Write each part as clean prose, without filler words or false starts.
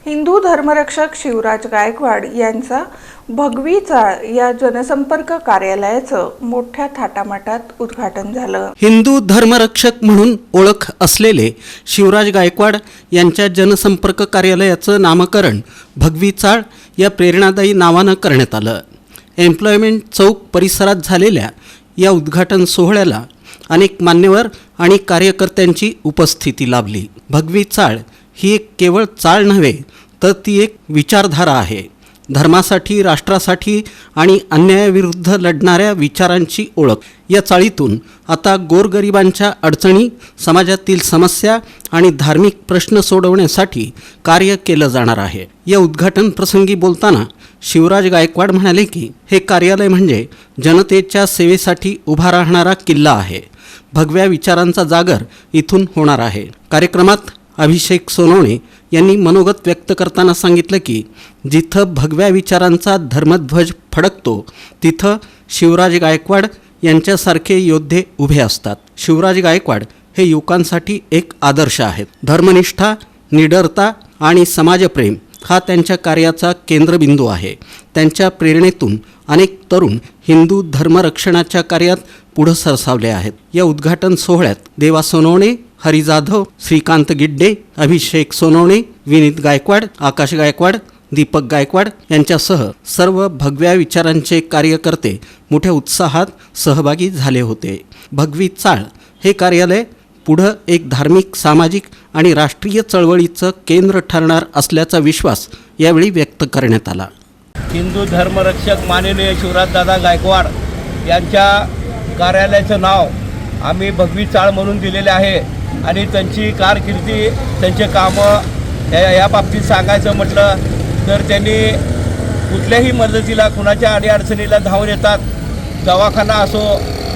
हिंदू धर्मरक्षक शिवराज गायकवाड यांचा भगवी चाळ या जनसंपर्क कार्यालयाचं मोठ्या थाटामाटात उद्घाटन झालं। हिंदू धर्मरक्षक म्हणून ओळख असलेले शिवराज गायकवाड यांच्या जनसंपर्क कार्यालयाचं नामकरण भगवी चाळ या प्रेरणादायी नावानं करण्यात आलं। एम्प्लॉयमेंट चौक परिसरात झालेल्या या उद्घाटन सोहळ्याला अनेक मान्यवर आणि कार्यकर्त्यांची उपस्थिती लाभली। भगवी चाळ ही एक केवळ चाळ नव्हे तर ती एक विचारधारा आहे। धर्मासाठी, राष्ट्रासाठी आणि अन्यायाविरुद्ध लढणाऱ्या विचारांची ओळख। या चाळीतून आता गोरगरिबांच्या अडचणी, समाजातील समस्या आणि धार्मिक प्रश्न सोडवण्यासाठी कार्य केलं जाणार आहे। या उद्घाटन प्रसंगी बोलताना शिवराज गायकवाड म्हणाले की हे कार्यालय म्हणजे जनतेच्या सेवेसाठी उभा राहणारा किल्ला आहे। भगव्या विचारांचा जागर इथून होणार आहे। कार्यक्रमात अभिषेक सोनवणे यांनी मनोगत व्यक्त करताना सांगितलं की जिथं भगव्या विचारांचा धर्मध्वज फडकतो तिथं शिवराज गायकवाड यांच्यासारखे योद्धे उभे असतात। शिवराज गायकवाड हे युवकांसाठी एक आदर्श आहेत। धर्मनिष्ठा, निडरता आणि समाजप्रेम हा त्यांच्या कार्याचा केंद्रबिंदू आहे। त्यांच्या प्रेरणेतून अनेक तरुण हिंदू धर्मरक्षणाच्या कार्यात पुढे सरसावले आहेत। या उद्घाटन सोहळ्यात देवा सोनवणे, हरी जाधव, श्रीकांत गिड्डे, अभिषेक सोनवणे, विनीत गायकवाड, आकाश गायकवाड, दीपक गायकवाड यांच्यासह सर्व भगव्या विचारांचे कार्यकर्ते मोठ्या उत्साहात सहभागी झाले होते। भगवी चाळ हे कार्यालय पुढं एक धार्मिक, सामाजिक आणि राष्ट्रीय चळवळीचं केंद्र ठरणार असल्याचा विश्वास यावेळी व्यक्त करण्यात आला। हिंदू धर्मरक्षक माननीय शिवराजदादा गायकवाड यांच्या कार्यालयाचं नाव आम्ही भगवी चाळ म्हणून दिलेले आहे आणि त्यांची कारकिर्दी, त्यांचे कामं या बाबतीत सांगायचं म्हटलं तर त्यांनी कुठल्याही मदतीला, कुणाच्या अडीअडचणीला धावून येतात। दवाखाना असो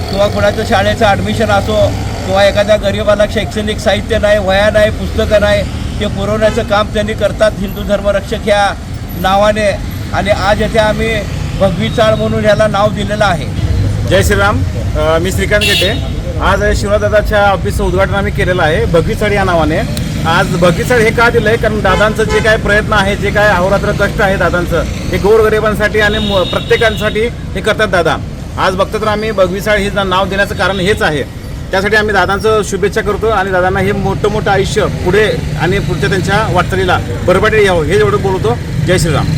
किंवा कुणाचं शाळेचं ॲडमिशन असो किंवा एखाद्या गरिबाला शैक्षणिक साहित्य नाही, वह्या नाही, पुस्तकं नाही, ते पुरवण्याचं काम त्यांनी करतात हिंदू धर्मरक्षक ह्या नावाने। आणि आज येथे आम्ही भगवी चाळ म्हणून ह्याला नाव दिलेलं आहे। जय श्रीराम। मी श्रीकांत गिड्डे। आज शिवराजदादाच्या ऑफिसचं उद्घाटन आम्ही केलेलं आहे भगवी चाळ या नावाने। आज भगवी चाळ हे का दिलं आहे कारण दादांचं जे काय प्रयत्न आहे, जे काय अहोरात्र कष्ट आहे दादांचं, हे गोरगरिबांसाठी आणि प्रत्येकांसाठी हे करतात दादा। आज बघतो तर आम्ही भगवी चाळ हे नाव देण्याचं कारण हेच आहे। त्यासाठी आम्ही दादांचं शुभेच्छा करतो आणि दादांना हे मोठं आयुष्य पुढे आणि पुढच्या त्यांच्या वाटचालीला बरपाटी यावं हे एवढं बोलतो। जय श्रीराम।